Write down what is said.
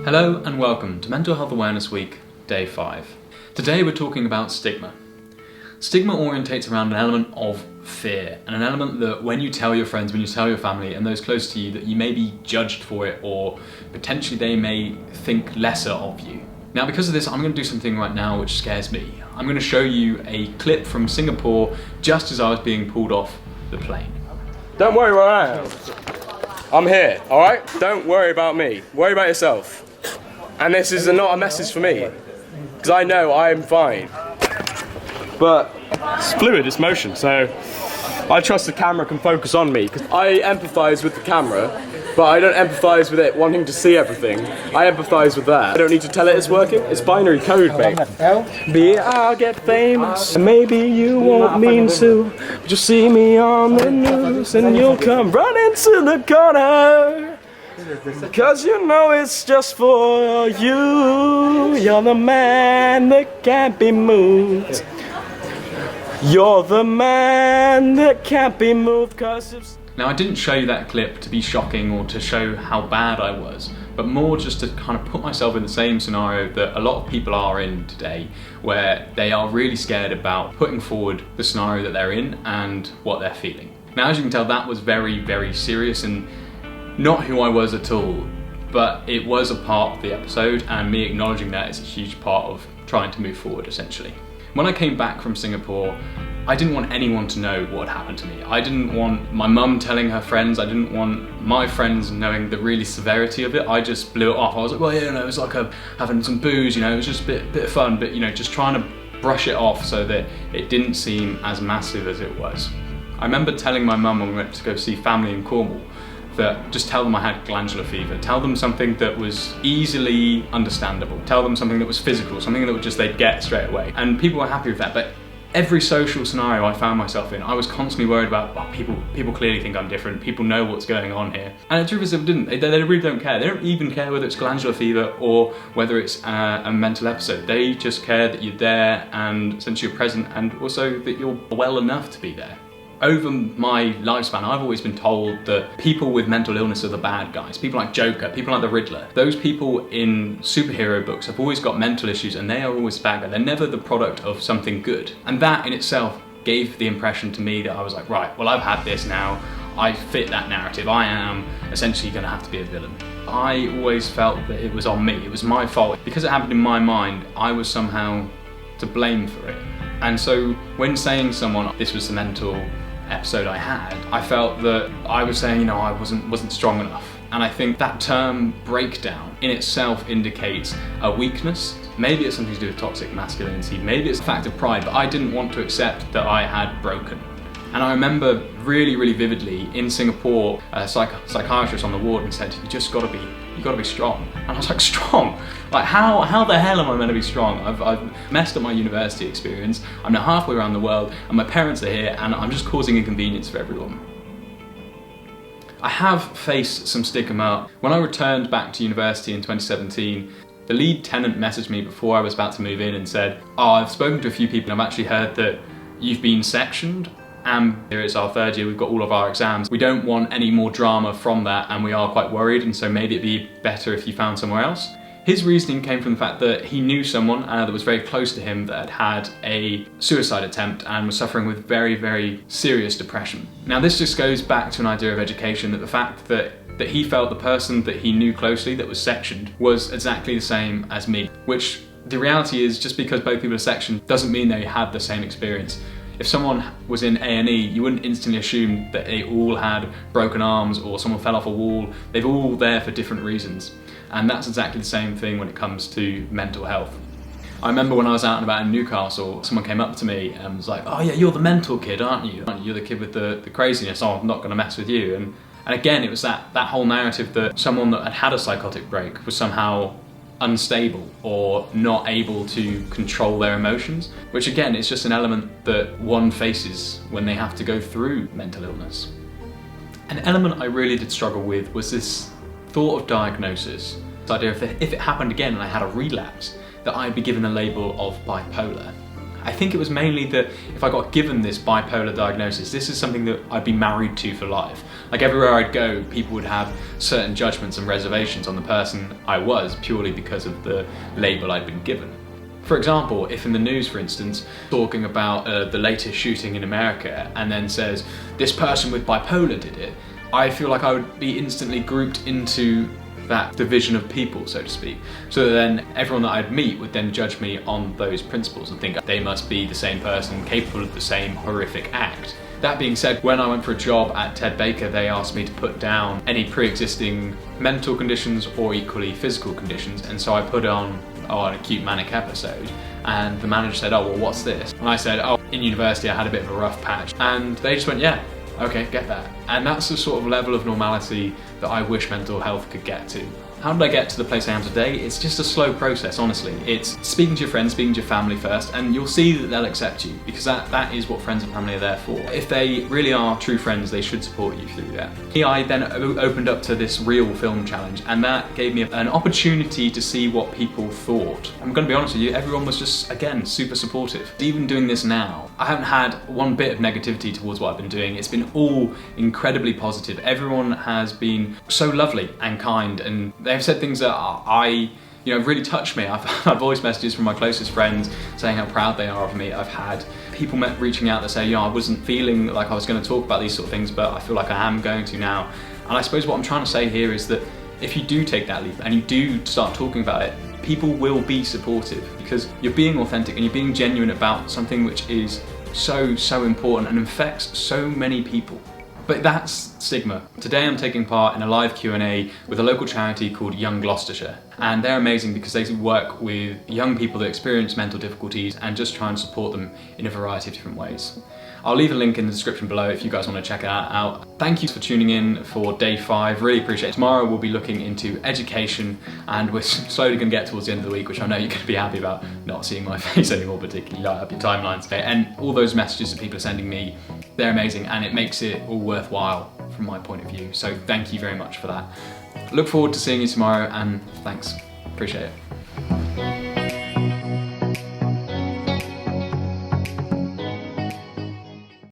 Hello and welcome to Mental Health Awareness Week, Day 5. Today we're talking about stigma. Stigma orientates around an element of fear, and an element that when you tell your friends, when you tell your family and those close to you, that you may be judged for it or potentially they may think lesser of you. Now because of this, I'm going to do something right now which scares me. I'm going to show you a clip from Singapore just as I was being pulled off the plane. Don't worry where I am. I'm here, alright? Don't worry about me. Worry about yourself. And this is not a message for me, because I know I am fine. But it's fluid, it's motion, so I trust the camera can focus on me. Because I empathise with the camera, but I don't empathise with it wanting to see everything. I empathise with that. I don't need to tell it it's working. It's binary code, mate. Be I'll get famous, and maybe you won't mean to. But you'll see me on the news, and you'll come running to the corner. Cause you know it's just for you. You're the man that can't be moved. You're the man that can't be moved. Cause it's... Now I didn't show you that clip to be shocking or to show how bad I was, but more just to kind of put myself in the same scenario that a lot of people are in today, where they are really scared about putting forward the scenario that they're in and what they're feeling. Now as you can tell, that was very, very serious and not who I was at all, but it was a part of the episode, and me acknowledging that is a huge part of trying to move forward essentially. When I came back from Singapore, I didn't want anyone to know what had happened to me. I didn't want my mum telling her friends, I didn't want my friends knowing the really severity of it. I just blew it off. I was like, well, yeah, it was like having some booze, it was just a bit of fun, but just trying to brush it off so that it didn't seem as massive as it was. I remember telling my mum when we went to go see family in Cornwall that just tell them I had glandular fever, tell them something that was easily understandable, tell them something that was physical, something that they'd get straight away. And people were happy with that, but every social scenario I found myself in, I was constantly worried about, oh, people clearly think I'm different, people know what's going on here. And the truth is they didn't, they really don't care. They don't even care whether it's glandular fever or whether it's a mental episode. They just care that you're there and since you're present, and also that you're well enough to be there. Over my lifespan, I've always been told that people with mental illness are the bad guys. People like Joker, people like the Riddler. Those people in superhero books have always got mental issues and they are always bad guys. They're never the product of something good. And that in itself gave the impression to me that I was like, right, well I've had this now. I fit that narrative. I am essentially gonna have to be a villain. I always felt that it was on me. It was my fault. Because it happened in my mind, I was somehow to blame for it. And so when saying to someone, this was the mental episode I had, I felt that I was saying, I wasn't strong enough. And I think that term breakdown in itself indicates a weakness. Maybe it's something to do with toxic masculinity, maybe it's a fact of pride, but I didn't want to accept that I had broken. And I remember really, really vividly in Singapore, a psychiatrist on the ward and said, you gotta be strong. And I was like, strong? Like how the hell am I meant to be strong? I've messed up my university experience, I'm now halfway around the world, and my parents are here, and I'm just causing inconvenience for everyone. I have faced some stigma. When I returned back to university in 2017, the lead tenant messaged me before I was about to move in and said, I've spoken to a few people and I've actually heard that you've been sectioned. And here it's our third year, we've got all of our exams. We don't want any more drama from that and we are quite worried, and so maybe it'd be better if you found somewhere else. His reasoning came from the fact that he knew someone that was very close to him that had had a suicide attempt and was suffering with very, very serious depression. Now this just goes back to an idea of education, that the fact that he felt the person that he knew closely that was sectioned was exactly the same as me, which the reality is just because both people are sectioned doesn't mean they had the same experience. If someone was in A&E, you wouldn't instantly assume that they all had broken arms or someone fell off a wall. They're all there for different reasons. And that's exactly the same thing when it comes to mental health. I remember when I was out and about in Newcastle, someone came up to me and was like, oh yeah, you're the mental kid, aren't you? You're the kid with the craziness, oh, I'm not gonna mess with you. And again, it was that whole narrative that someone that had had a psychotic break was somehow unstable or not able to control their emotions, which again is just an element that one faces when they have to go through mental illness. An element I really did struggle with was this thought of diagnosis. This idea if it happened again and I had a relapse, that I'd be given the label of bipolar. I think it was mainly that if I got given this bipolar diagnosis, this is something that I'd be married to for life. Like everywhere I'd go, people would have certain judgments and reservations on the person I was purely because of the label I'd been given. For example, if in the news, for instance, talking about the latest shooting in America and then says, this person with bipolar did it, I feel like I would be instantly grouped into that division of people, so to speak. So then everyone that I'd meet would then judge me on those principles and think they must be the same person capable of the same horrific act. That being said, when I went for a job at Ted Baker, they asked me to put down any pre-existing mental conditions or equally physical conditions, and so I put on an acute manic episode, and the manager said, oh, well, what's this? And I said, oh, in university I had a bit of a rough patch, and they just went, yeah, okay, get that. And that's the sort of level of normality that I wish mental health could get to. How did I get to the place I am today? It's just a slow process, honestly. It's speaking to your friends, speaking to your family first, and you'll see that they'll accept you, because that is what friends and family are there for. If they really are true friends, they should support you through that. I then opened up to this real film challenge, and that gave me an opportunity to see what people thought. I'm gonna be honest with you, everyone was just, again, super supportive. Even doing this now, I haven't had one bit of negativity towards what I've been doing. It's been all incredibly positive. Everyone has been so lovely and kind, and they've said things that really touched me. I've had voice messages from my closest friends saying how proud they are of me. I've had people reaching out that say, I wasn't feeling like I was going to talk about these sort of things, but I feel like I am going to now. And I suppose what I'm trying to say here is that if you do take that leap and you do start talking about it, people will be supportive, because you're being authentic and you're being genuine about something which is so important and affects so many people. But that's Stigma. Today I'm taking part in a live Q&A with a local charity called Young Gloucestershire, and they're amazing because they work with young people that experience mental difficulties and just try and support them in a variety of different ways. I'll leave a link in the description below if you guys want to check that out. Thank you for tuning in for day 5, really appreciate it. Tomorrow we'll be looking into education, and we're slowly going to get towards the end of the week, which I know you're going to be happy about not seeing my face anymore, particularly light up your timelines. Okay? And all those messages that people are sending me, they're amazing, and it makes it all worthwhile from my point of view. So thank you very much for that. Look forward to seeing you tomorrow, and thanks, appreciate it.